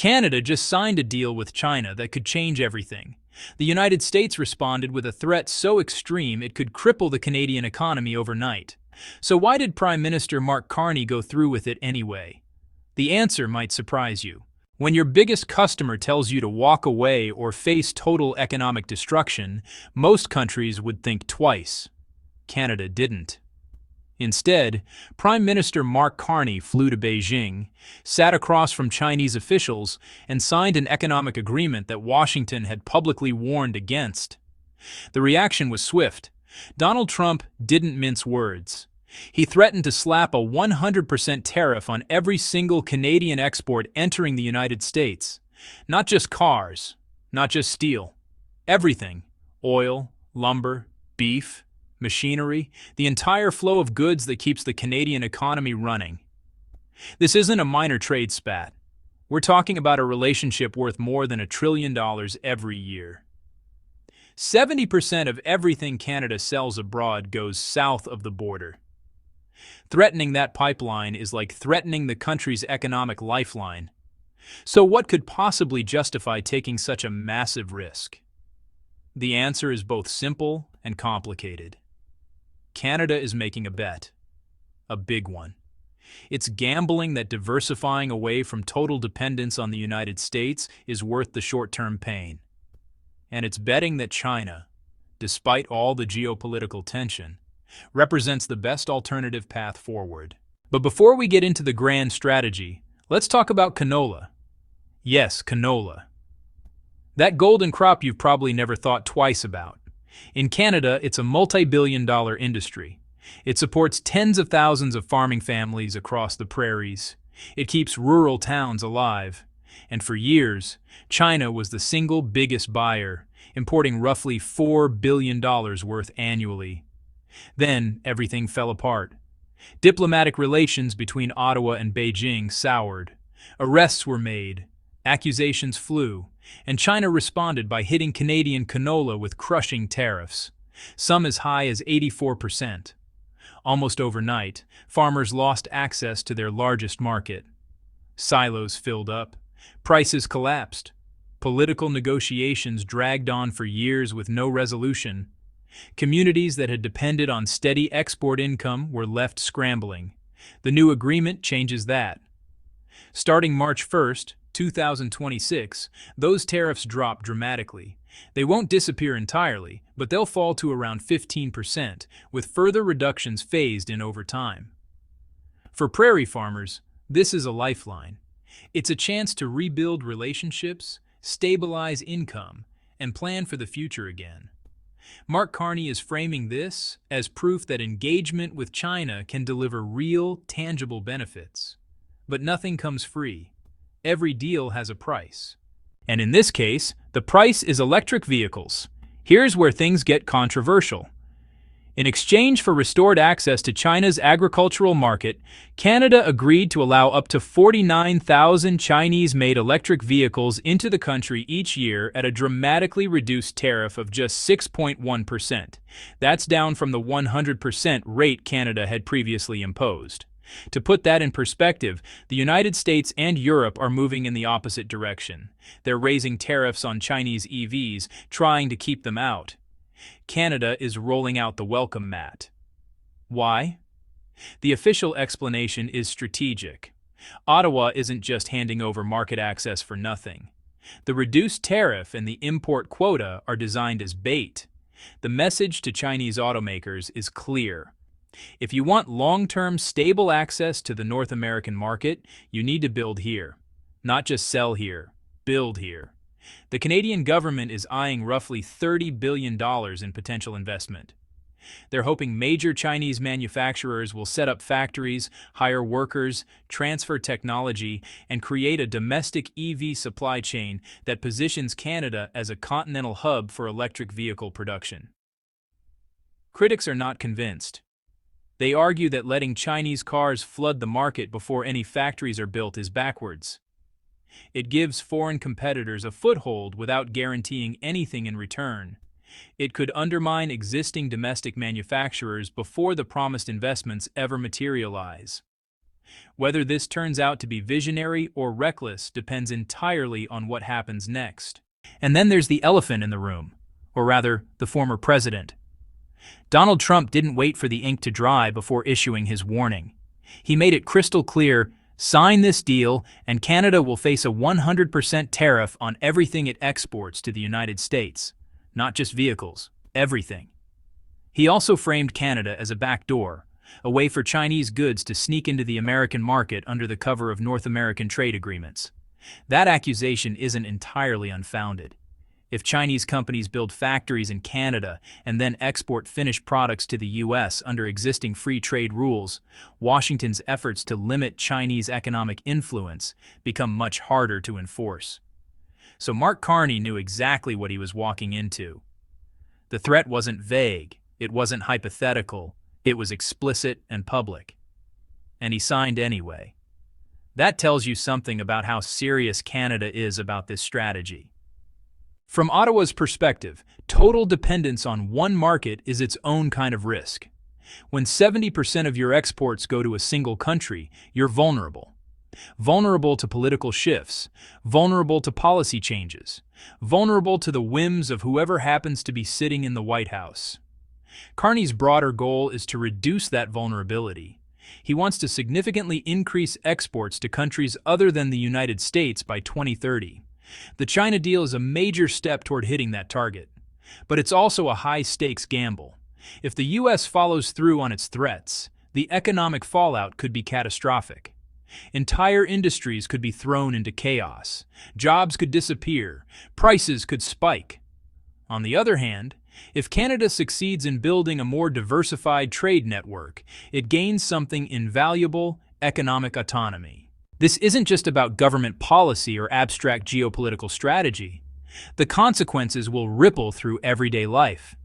Canada just signed a deal with China that could change everything. The United States responded with a threat so extreme it could cripple the Canadian economy overnight. So why did Prime Minister Mark Carney go through with it anyway? The answer might surprise you. When your biggest customer tells you to walk away or face total economic destruction, most countries would think twice. Canada didn't. Instead, Prime Minister Mark Carney flew to Beijing, sat across from Chinese officials, and signed an economic agreement that Washington had publicly warned against. The reaction was swift. Donald Trump didn't mince words. He threatened to slap a 100% tariff on every single Canadian export entering the United States. Not just cars, not just steel. Everything. Oil, lumber, beef, machinery, the entire flow of goods that keeps the Canadian economy running. This isn't a minor trade spat. We're talking about a relationship worth more than $1 trillion every year. 70% of everything Canada sells abroad goes south of the border. Threatening that pipeline is like threatening the country's economic lifeline. So what could possibly justify taking such a massive risk? The answer is both simple and complicated. Canada is making a bet. A big one. It's gambling that diversifying away from total dependence on the United States is worth the short-term pain. And it's betting that China, despite all the geopolitical tension, represents the best alternative path forward. But before we get into the grand strategy, let's talk about canola. Yes, canola. That golden crop you've probably never thought twice about. In Canada, it's a multi-billion-dollar industry. It supports tens of thousands of farming families across the prairies. It keeps rural towns alive. And for years, China was the single biggest buyer, importing roughly $4 billion worth annually. Then, everything fell apart. Diplomatic relations between Ottawa and Beijing soured. Arrests were made. Accusations flew. And China responded by hitting Canadian canola with crushing tariffs, some as high as 84%. Almost overnight, farmers lost access to their largest market. Silos filled up. Prices collapsed. Political negotiations dragged on for years with no resolution. Communities that had depended on steady export income were left scrambling. The new agreement changes that. Starting March 1st, 2026, those tariffs drop dramatically. They won't disappear entirely, but they'll fall to around 15%, with further reductions phased in over time. For prairie farmers, this is a lifeline. It's a chance to rebuild relationships, stabilize income, and plan for the future again. Mark Carney is framing this as proof that engagement with China can deliver real, tangible benefits. But nothing comes free. Every deal has a price. And in this case, the price is electric vehicles. Here's where things get controversial. In exchange for restored access to China's agricultural market, Canada agreed to allow up to 49,000 Chinese-made electric vehicles into the country each year at a dramatically reduced tariff of just 6.1%. That's down from the 100% rate Canada had previously imposed. To put that in perspective, the United States and Europe are moving in the opposite direction. They're raising tariffs on Chinese EVs, trying to keep them out. Canada is rolling out the welcome mat. Why? The official explanation is strategic. Ottawa isn't just handing over market access for nothing. The reduced tariff and the import quota are designed as bait. The message to Chinese automakers is clear. If you want long-term stable access to the North American market, you need to build here. Not just sell here, build here. The Canadian government is eyeing roughly $30 billion in potential investment. They're hoping major Chinese manufacturers will set up factories, hire workers, transfer technology, and create a domestic EV supply chain that positions Canada as a continental hub for electric vehicle production. Critics are not convinced. They argue that letting Chinese cars flood the market before any factories are built is backwards. It gives foreign competitors a foothold without guaranteeing anything in return. It could undermine existing domestic manufacturers before the promised investments ever materialize. Whether this turns out to be visionary or reckless depends entirely on what happens next. And then there's the elephant in the room, or rather, the former president. Donald Trump didn't wait for the ink to dry before issuing his warning. He made it crystal clear: sign this deal, and Canada will face a 100% tariff on everything it exports to the United States. Not just vehicles, everything. He also framed Canada as a backdoor, a way for Chinese goods to sneak into the American market under the cover of North American trade agreements. That accusation isn't entirely unfounded. If Chinese companies build factories in Canada and then export finished products to the U.S. under existing free trade rules, Washington's efforts to limit Chinese economic influence become much harder to enforce. So Mark Carney knew exactly what he was walking into. The threat wasn't vague, it wasn't hypothetical, it was explicit and public. And he signed anyway. That tells you something about how serious Canada is about this strategy. From Ottawa's perspective, total dependence on one market is its own kind of risk. When 70% of your exports go to a single country, you're vulnerable. Vulnerable to political shifts, vulnerable to policy changes, vulnerable to the whims of whoever happens to be sitting in the White House. Carney's broader goal is to reduce that vulnerability. He wants to significantly increase exports to countries other than the United States by 2030. The China deal is a major step toward hitting that target. But it's also a high-stakes gamble. If the U.S. follows through on its threats, the economic fallout could be catastrophic. Entire industries could be thrown into chaos. Jobs could disappear. Prices could spike. On the other hand, if Canada succeeds in building a more diversified trade network, it gains something invaluable: economic autonomy. This isn't just about government policy or abstract geopolitical strategy. The consequences will ripple through everyday life.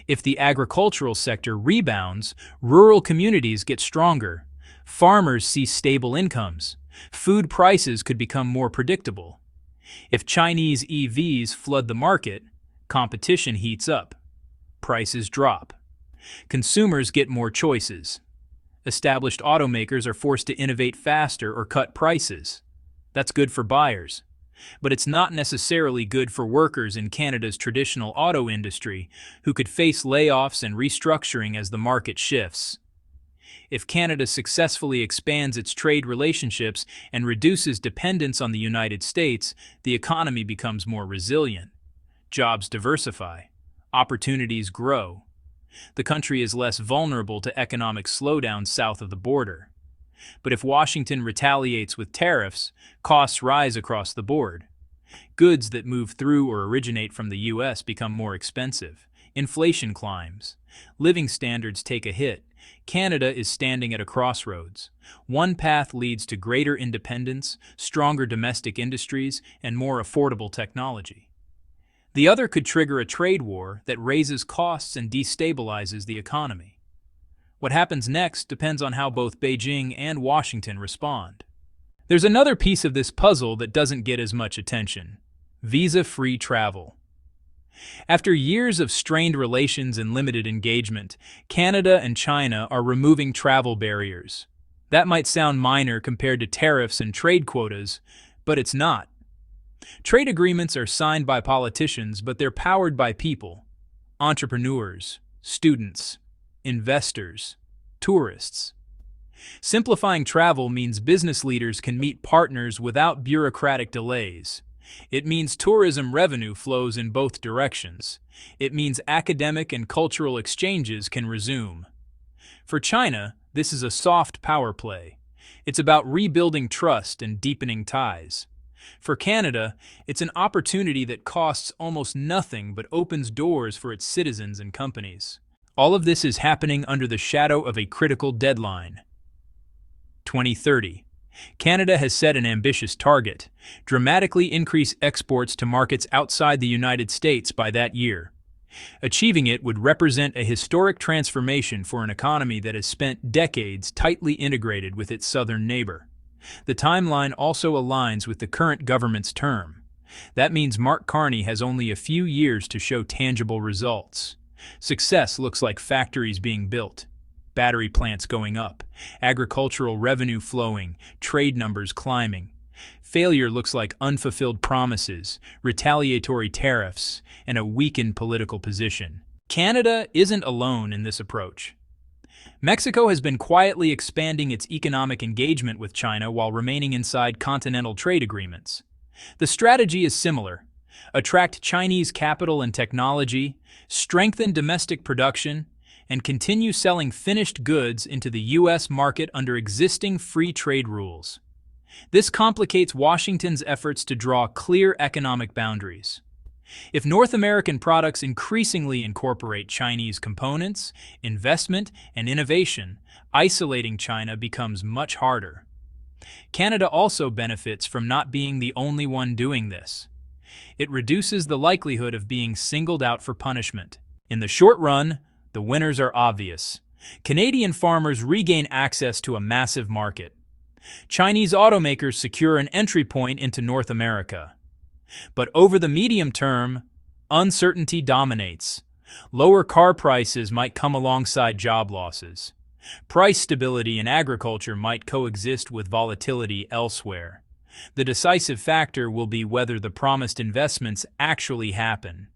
If the agricultural sector rebounds, rural communities get stronger. Farmers see stable incomes. Food prices could become more predictable. If Chinese EVs flood the market, competition heats up. Prices drop. Consumers get more choices. Established automakers are forced to innovate faster or cut prices. That's good for buyers. But it's not necessarily good for workers in Canada's traditional auto industry, who could face layoffs and restructuring as the market shifts. If Canada successfully expands its trade relationships and reduces dependence on the United States, the economy becomes more resilient. Jobs diversify. Opportunities grow. The country is less vulnerable to economic slowdown south of the border. But if Washington retaliates with tariffs, costs rise across the board. Goods that move through or originate from the U.S. become more expensive. Inflation climbs. Living standards take a hit. Canada is standing at a crossroads. One path leads to greater independence, stronger domestic industries, and more affordable technology. The other could trigger a trade war that raises costs and destabilizes the economy. What happens next depends on how both Beijing and Washington respond. There's another piece of this puzzle that doesn't get as much attention: visa-free travel. After years of strained relations and limited engagement, Canada and China are removing travel barriers. That might sound minor compared to tariffs and trade quotas, but it's not. Trade agreements are signed by politicians, but they're powered by people: entrepreneurs, students, investors, tourists. Simplifying travel means business leaders can meet partners without bureaucratic delays. It means tourism revenue flows in both directions. It means academic and cultural exchanges can resume. For China, this is a soft power play. It's about rebuilding trust and deepening ties. For Canada, it's an opportunity that costs almost nothing but opens doors for its citizens and companies. All of this is happening under the shadow of a critical deadline: 2030. Canada has set an ambitious target: dramatically increase exports to markets outside the United States by that year. Achieving it would represent a historic transformation for an economy that has spent decades tightly integrated with its southern neighbor. The timeline also aligns with the current government's term. That means Mark Carney has only a few years to show tangible results. Success looks like factories being built, battery plants going up, agricultural revenue flowing, trade numbers climbing. Failure looks like unfulfilled promises, retaliatory tariffs, and a weakened political position. Canada isn't alone in this approach. Mexico has been quietly expanding its economic engagement with China while remaining inside continental trade agreements. The strategy is similar: attract Chinese capital and technology, strengthen domestic production, and continue selling finished goods into the U.S. market under existing free trade rules. This complicates Washington's efforts to draw clear economic boundaries. If North American products increasingly incorporate Chinese components, investment, and innovation, isolating China becomes much harder. Canada also benefits from not being the only one doing this. It reduces the likelihood of being singled out for punishment. In the short run, the winners are obvious. Canadian farmers regain access to a massive market. Chinese automakers secure an entry point into North America. But over the medium term, uncertainty dominates. Lower car prices might come alongside job losses. Price stability in agriculture might coexist with volatility elsewhere. The decisive factor will be whether the promised investments actually happen.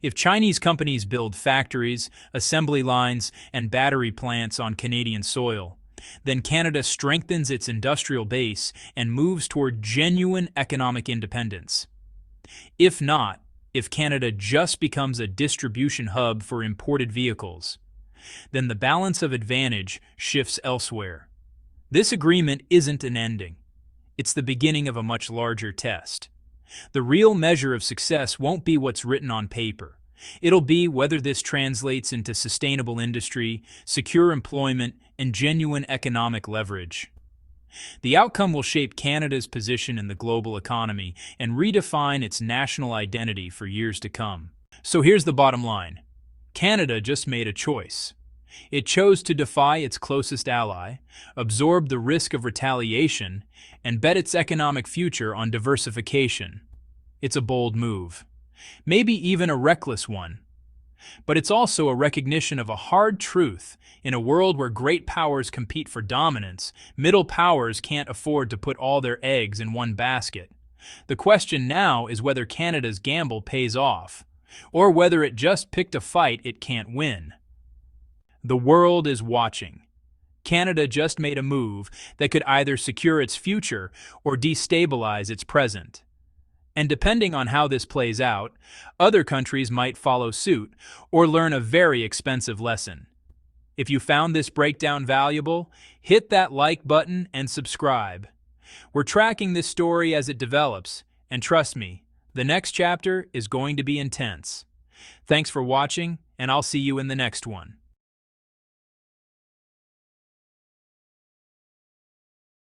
If Chinese companies build factories, assembly lines, and battery plants on Canadian soil, then Canada strengthens its industrial base and moves toward genuine economic independence. If not, if Canada just becomes a distribution hub for imported vehicles, then the balance of advantage shifts elsewhere. This agreement isn't an ending. It's the beginning of a much larger test. The real measure of success won't be what's written on paper. It'll be whether this translates into sustainable industry, secure employment, and genuine economic leverage. The outcome will shape Canada's position in the global economy and redefine its national identity for years to come. So here's the bottom line. Canada just made a choice. It chose to defy its closest ally, absorb the risk of retaliation, and bet its economic future on diversification. It's a bold move, maybe even a reckless one. But it's also a recognition of a hard truth. In a world where great powers compete for dominance, middle powers can't afford to put all their eggs in one basket. The question now is whether Canada's gamble pays off, or whether it just picked a fight it can't win. The world is watching. Canada just made a move that could either secure its future or destabilize its present. And depending on how this plays out, other countries might follow suit or learn a very expensive lesson. If you found this breakdown valuable, hit that like button and subscribe. We're tracking this story as it develops, and trust me, the next chapter is going to be intense. Thanks for watching, and I'll see you in the next one.